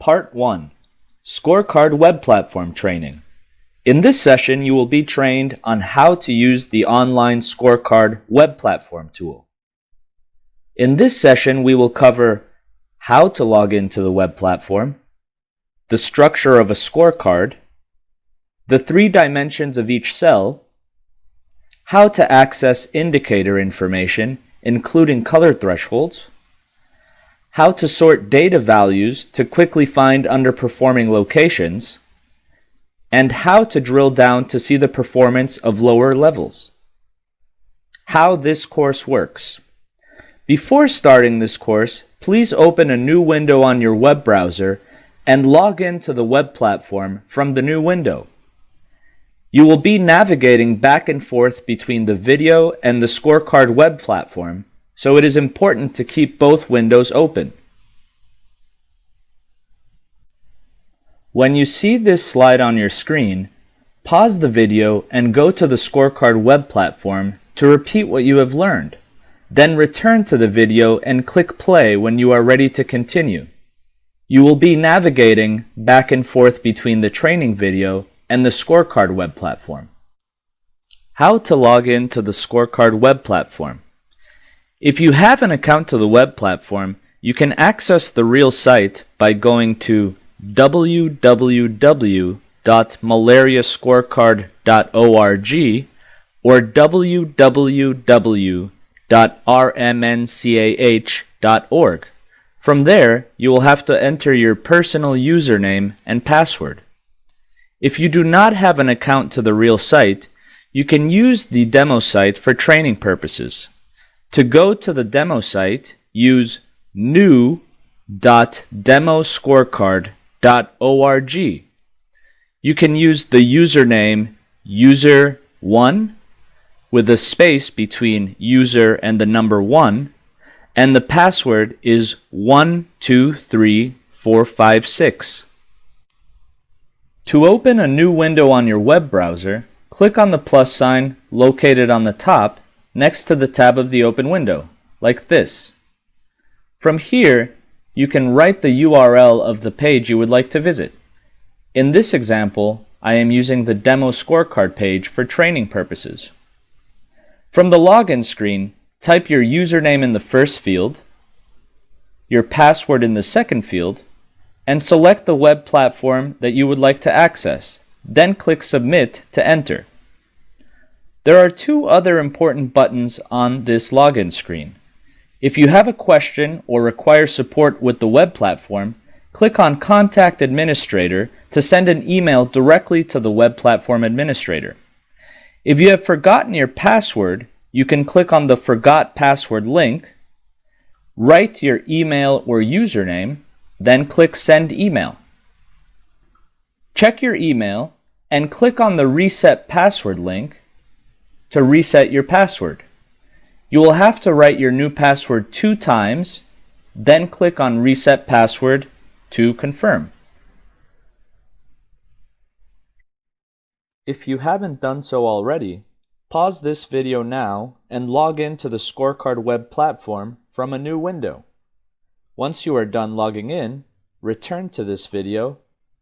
Part 1, Scorecard Web Platform Training. In this session, you will be trained on how to use the online Scorecard Web Platform tool. In this session, we will cover how to log into the web platform, the structure of a scorecard, the 3 dimensions of each cell, how to access indicator information, including color thresholds, how to sort data values to quickly find underperforming locations, and how to drill down to see the performance of lower levels. How this course works. Before starting this course, please open a new window on your web browser and log into the web platform from the new window. You will be navigating back and forth between the video and the Scorecard web platform, so it is important to keep both windows open. When you see this slide on your screen, pause the video and go to the Scorecard web platform to repeat what you have learned. Then return to the video and click play when you are ready to continue. You will be navigating back and forth between the training video and the Scorecard web platform. How to log into the Scorecard web platform. If you have an account to the web platform, you can access the real site by going to www.malariascorecard.org or www.rmncah.org. From there, you will have to enter your personal username and password. If you do not have an account to the real site, you can use the demo site for training purposes. To go to the site, use new.demoscorecard.org. You can use the username user1 with a space between user and the number 1, and the password is 123456. To open a new window on your web browser, click on the plus sign located on the top next to the tab of the open window, like this. From here, you can write the URL of the page you would like to visit. In this example, I am using the demo scorecard page for training purposes. From the login screen, type your username in the first field, your password in the second field, and select the web platform that you would like to access. Then click Submit to enter. There are 2 other important buttons on this login screen. If you have a question or require support with the web platform, click on Contact Administrator to send an email directly to the web platform administrator. If you have forgotten your password, you can click on the Forgot Password link, write your email or username, then click Send Email. Check your email and click on the Reset Password link to reset your password. You will have to write your new password 2 times, then click on Reset Password to confirm. If you haven't done so already, pause this video now and log into the Scorecard web platform from a new window. Once you are done logging in, return to this video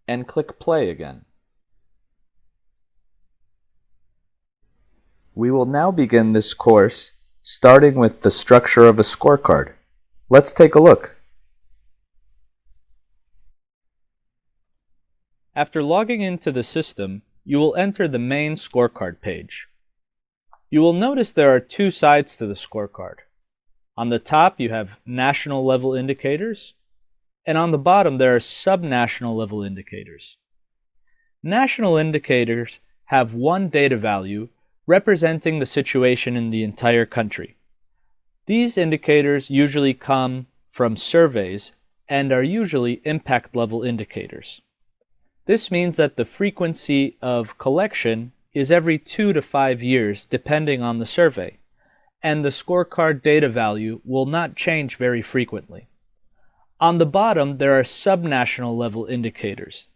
and click play again. We will now begin this course starting with the structure of a scorecard. Let's take a look. After logging into the system, you will enter the main scorecard page. You will notice there are 2 sides to the scorecard. On the top, you have national level indicators, and on the bottom, there are sub-national level indicators. National indicators have one data value representing the situation in the entire country. These indicators usually come from surveys and are usually impact level indicators. This means that the frequency of collection is every 2 to 5 years depending on the survey, and the scorecard data value will not change very frequently. On the bottom, there are sub-national level indicators.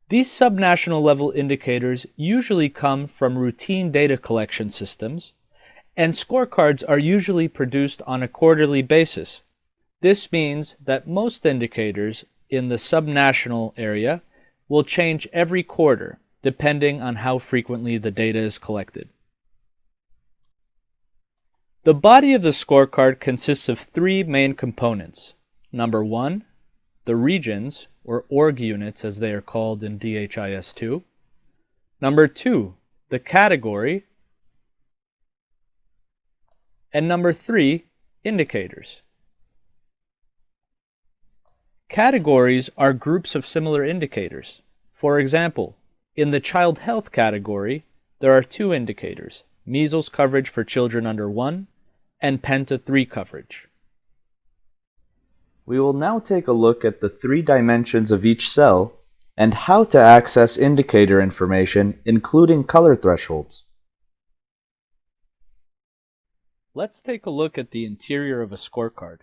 These sub-national level indicators usually come from routine data collection systems, and scorecards are usually produced on a quarterly basis. This means that most indicators in the subnational area will change every quarter, depending on how frequently the data is collected. The body of the scorecard consists of three main components. Number one, the regions, or org units as they are called in DHIS2. Number two, the category. And number three, indicators. Categories are groups of similar indicators. For example, in the child health category, there are two indicators, measles coverage for children under 1 and Penta 3 coverage. We will now take a look at the three dimensions of each cell and how to access indicator information, including color thresholds. Let's take a look at the interior of a scorecard.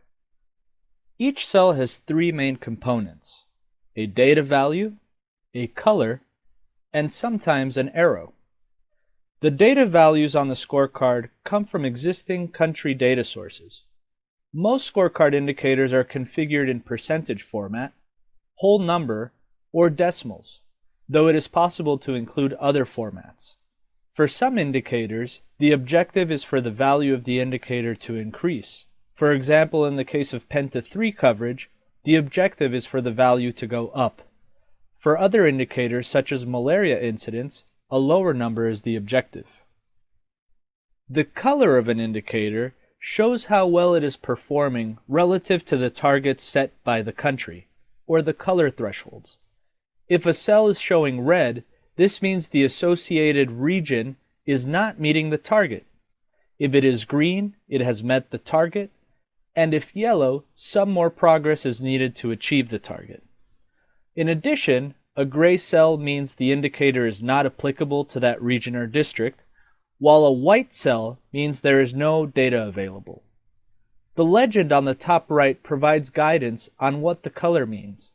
Each cell has three main components: a data value, a color, and sometimes an arrow. The data values on the scorecard come from existing country data sources. Most scorecard indicators are configured in percentage format, whole number, or decimals, though it is possible to include other formats. For some indicators, the objective is for the value of the indicator to increase. For example, in the case of Penta 3 coverage, the objective is for the value to go up. For other indicators, such as malaria incidence, a lower number is the objective. The color of an indicator shows how well it is performing relative to the targets set by the country, or the color thresholds. If a cell is showing red, this means the associated region is not meeting the target. If it is green, it has met the target, and if yellow, some more progress is needed to achieve the target. In addition, a gray cell means the indicator is not applicable to that region or district, while a white cell means there is no data available. The legend on the top right provides guidance on what the color means.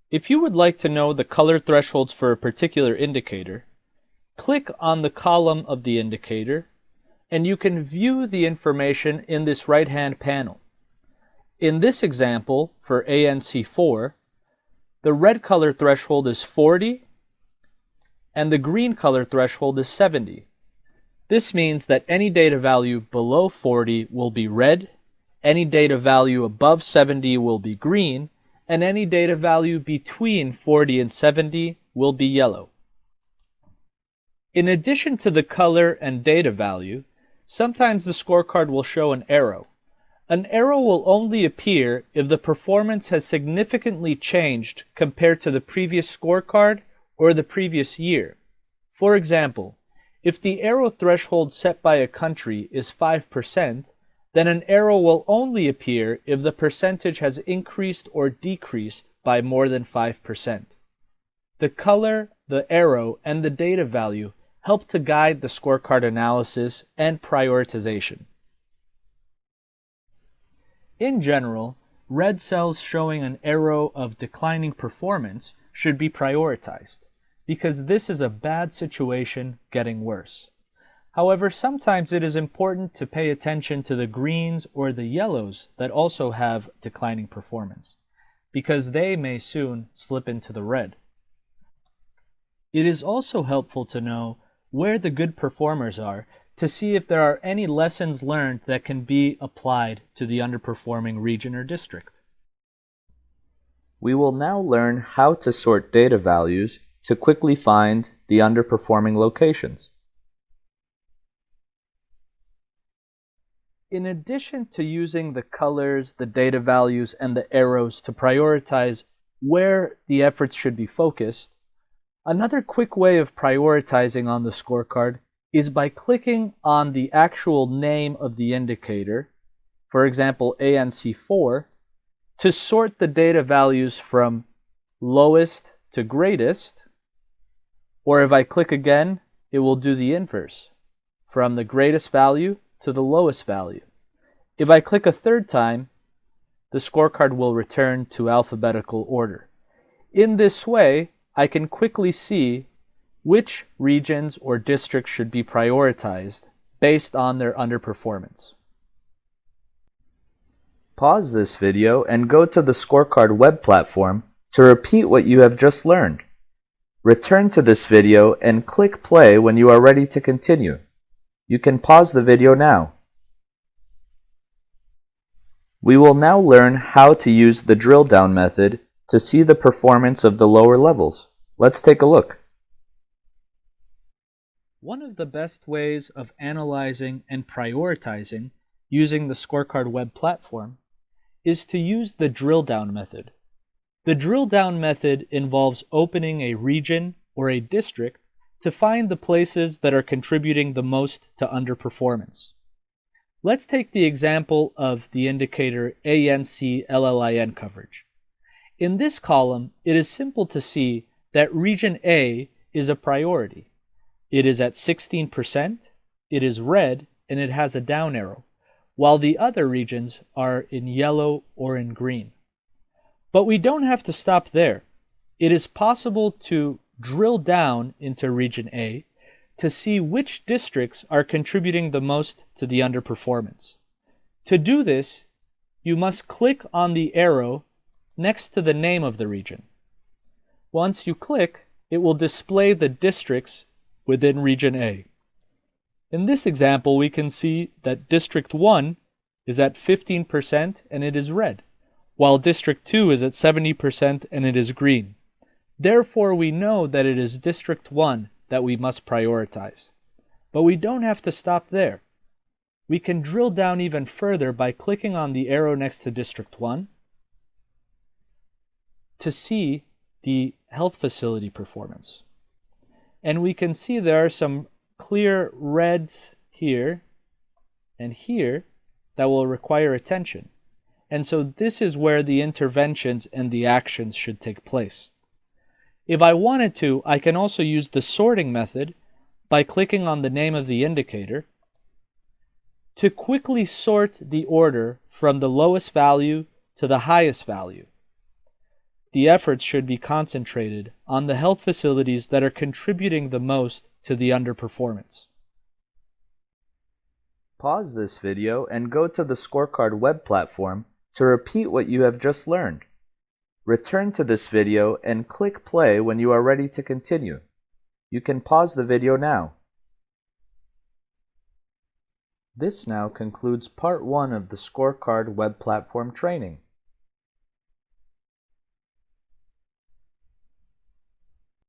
If you would like to know the color thresholds for a particular indicator, click on the column of the indicator, and you can view the information in this right-hand panel. In this example, for ANC4, the red color threshold is 40, and the green color threshold is 70. This means that any data value below 40 will be red, any data value above 70 will be green, and any data value between 40 and 70 will be yellow. In addition to the color and data value, sometimes the scorecard will show an arrow. An arrow will only appear if the performance has significantly changed compared to the previous scorecard or the previous year. For example, if the arrow threshold set by a country is 5%, then an arrow will only appear if the percentage has increased or decreased by more than 5%. The color, the arrow, and the data value help to guide the scorecard analysis and prioritization. In general, red cells showing an arrow of declining performance should be prioritized, because this is a bad situation getting worse. However, sometimes it is important to pay attention to the greens or the yellows that also have declining performance, because they may soon slip into the red. It is also helpful to know where the good performers are to see if there are any lessons learned that can be applied to the underperforming region or district. We will now learn how to sort data values to quickly find the underperforming locations. In addition to using the colors, the data values, and the arrows to prioritize where the efforts should be focused, another quick way of prioritizing on the scorecard is by clicking on the actual name of the indicator, for example ANC4, to sort the data values from lowest to greatest, or if I click again, it will do the inverse, from the greatest value to the lowest value. If I click a third time, the scorecard will return to alphabetical order. In this way, I can quickly see which regions or districts should be prioritized based on their underperformance. Pause this video and go to the Scorecard web platform to repeat what you have just learned. Return to this video and click play when you are ready to continue. You can pause the video now. We will now learn how to use the drill down method to see the performance of the lower levels. Let's take a look. One of the best ways of analyzing and prioritizing using the Scorecard web platform is to use the drill down method. The drill down method involves opening a region or a district to find the places that are contributing the most to underperformance. Let's take the example of the indicator ANC-LLIN coverage. In this column, it is simple to see that region A is a priority. It is at 16%, it is red, and it has a down arrow, while the other regions are in yellow or in green. But we don't have to stop there. It is possible to drill down into region A to see which districts are contributing the most to the underperformance. To do this, you must click on the arrow next to the name of the region. Once you click, it will display the districts within region A. In this example, we can see that District 1 is at 15% and it is red, while District 2 is at 70% and it is green. Therefore, we know that it is District 1 that we must prioritize. But we don't have to stop there. We can drill down even further by clicking on the arrow next to District 1 to see the health facility performance. And we can see there are some clear reds here and here that will require attention. And so this is where the interventions and the actions should take place. If I wanted to, I can also use the sorting method by clicking on the name of the indicator to quickly sort the order from the lowest value to the highest value. The efforts should be concentrated on the health facilities that are contributing the most to the underperformance. Pause this video and go to the Scorecard web platform to repeat what you have just learned. Return to this video and click play when you are ready to continue. You can pause the video now. This now concludes part 1 of the Scorecard web platform training.